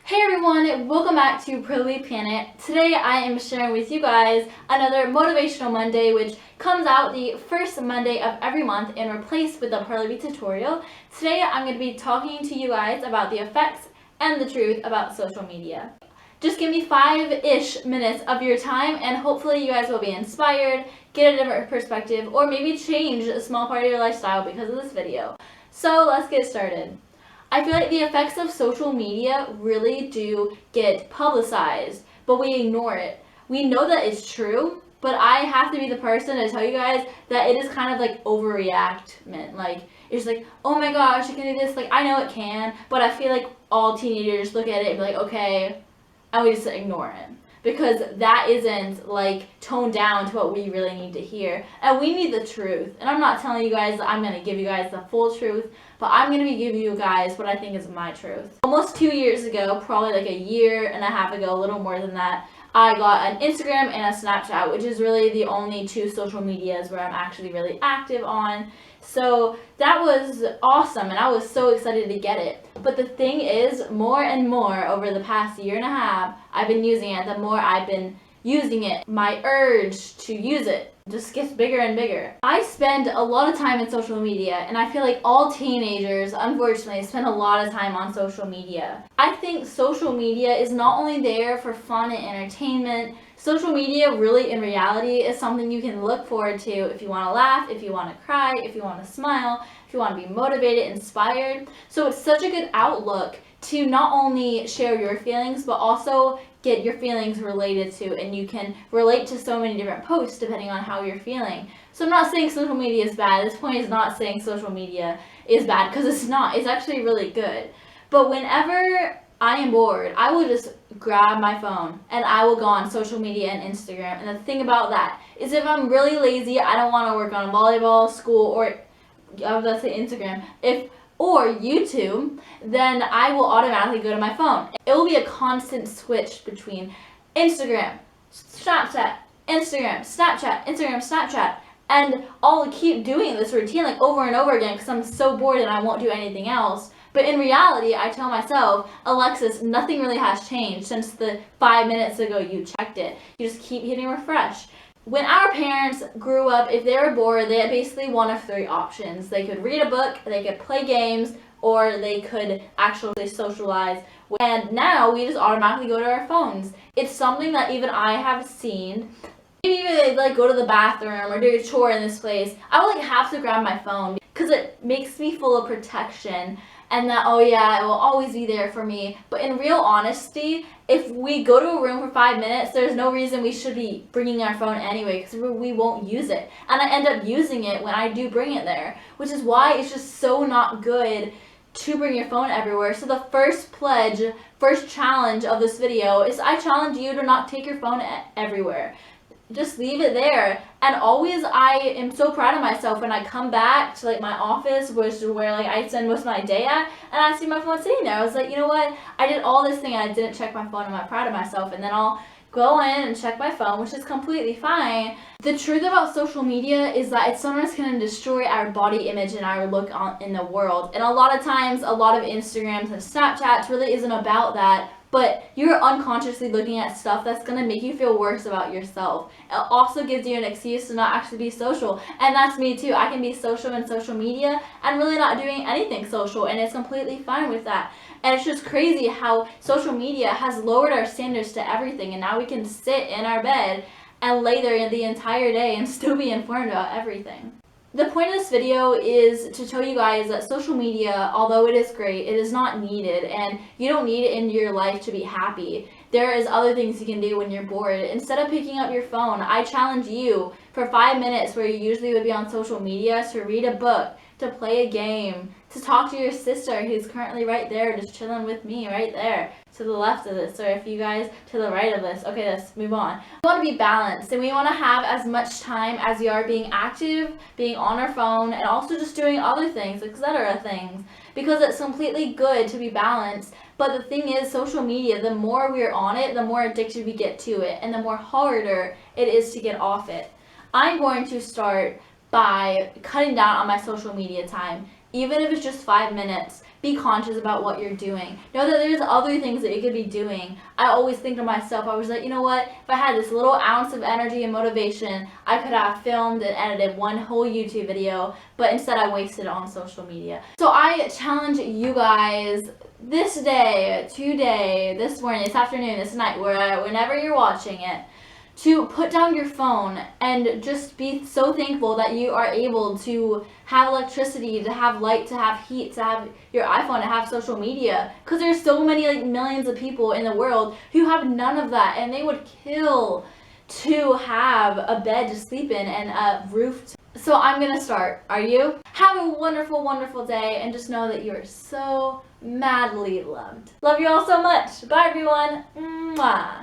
Hey everyone, welcome back to Pretty Planet. Today I am sharing with you guys another Motivational Monday, which comes out the first Monday of every month and replaced with a Pearly tutorial. Today I'm going to be talking to you guys about the effects and the truth about social media. Just give me 5-ish minutes of your time and hopefully you guys will be inspired, get a different perspective, or maybe change a small part of your lifestyle because of this video. So let's get started. I feel like the effects of social media really do get publicized, but we ignore it. We know that it's true, but I have to be the person to tell you guys that it is kind of like overreactment. Like, it's like, oh my gosh, it can do this. Like, I know it can, but I feel like all teenagers look at it and be like, okay, and we just ignore it. Because that isn't like toned down to what we really need to hear. And we need the truth. And I'm not telling you guys that I'm going to give you guys the full truth, but I'm going to be giving you guys what I think is my truth. Almost 2 years ago, probably like a year and a half ago, a little more than that, I got an Instagram and a Snapchat, which is really the only two social medias where I'm actually really active on. So that was awesome and I was so excited to get it. But the thing is, more and more over the past year and a half, I've been using it. The more I've been using it, my urge to use it just gets bigger and bigger. I spend a lot of time in social media and I feel like all teenagers, unfortunately, spend a lot of time on social media. I think social media is not only there for fun and entertainment. Social media really in reality is something you can look forward to if you want to laugh, if you want to cry, if you want to smile, if you want to be motivated, inspired. So it's such a good outlook to not only share your feelings, but also get your feelings related to, and you can relate to so many different posts depending on how you're feeling. So I'm not saying social media is bad. This point is not saying social media is bad, because it's not. It's actually really good. But whenever I am bored, I will just grab my phone and I will go on social media and Instagram. And the thing about that is if I'm really lazy, I don't want to work on volleyball, school, or I was going to say Instagram, or YouTube, then I will automatically go to my phone. It will be a constant switch between Instagram, Snapchat, Instagram, Snapchat, Instagram, Snapchat. And I'll keep doing this routine like over and over again because I'm so bored and I won't do anything else. But in reality, I tell myself, Alexis, nothing really has changed since the 5 minutes ago you checked it. You just keep hitting refresh. When our parents grew up, if they were bored, they had basically one of 3 options. They could read a book, they could play games, or they could actually socialize. And now we just automatically go to our phones. It's something that even I have seen. Maybe even they like go to the bathroom or do a chore in this place, I would like have to grab my phone because it makes me full of protection. And that, oh yeah, it will always be there for me. But in real honesty, if we go to a room for 5 minutes, there's no reason we should be bringing our phone anyway because we won't use it. And I end up using it when I do bring it there, which is why it's just so not good to bring your phone everywhere. So the first challenge of this video is I challenge you to not take your phone everywhere. Just leave it there. And always, I am so proud of myself when I come back to like my office, which is where like I spend most of my day at, and I see my phone sitting there. I was like, you know what, I did all this thing and I didn't check my phone, and I'm proud of myself. And then I'll go in and check my phone, which is completely fine. The truth about social media is that it's sometimes going to destroy our body image and our look in the world. And a lot of times, a lot of Instagrams and Snapchats really isn't about that. But you're unconsciously looking at stuff that's going to make you feel worse about yourself. It also gives you an excuse to not actually be social. And that's me too. I can be social in social media and really not doing anything social. And it's completely fine with that. And it's just crazy how social media has lowered our standards to everything. And now we can sit in our bed and lay there the entire day and still be informed about everything. The point of this video is to show you guys that social media, although it is great, it is not needed, and you don't need it in your life to be happy. There is other things you can do when you're bored. Instead of picking up your phone, I challenge you for 5 minutes where you usually would be on social media to read a book, to play a game, to talk to your sister who's currently right there just chilling with me right there to the left of this, or if you guys to the right of this. Okay, let's move on. We want to be balanced and we want to have as much time as we are being active, being on our phone, and also just doing other things, etc. things, because it's completely good to be balanced. But the thing is, social media, the more we're on it, the more addicted we get to it, and the more harder it is to get off it. I'm going to start by cutting down on my social media time, even if it's just 5 minutes, be conscious about what you're doing. Know that there's other things that you could be doing. I always think to myself, I was like, you know what, if I had this little ounce of energy and motivation, I could have filmed and edited one whole YouTube video, but instead I wasted it on social media. So I challenge you guys this day, today, this morning, this afternoon, this night, whenever you're watching it, to put down your phone and just be so thankful that you are able to have electricity, to have light, to have heat, to have your iPhone, to have social media. Because there's so many, like, millions of people in the world who have none of that, and they would kill to have a bed to sleep in and a roof to... So I'm gonna start. Are you? Have a wonderful, wonderful day, and just know that you are so madly loved. Love you all so much. Bye, everyone. Mwah.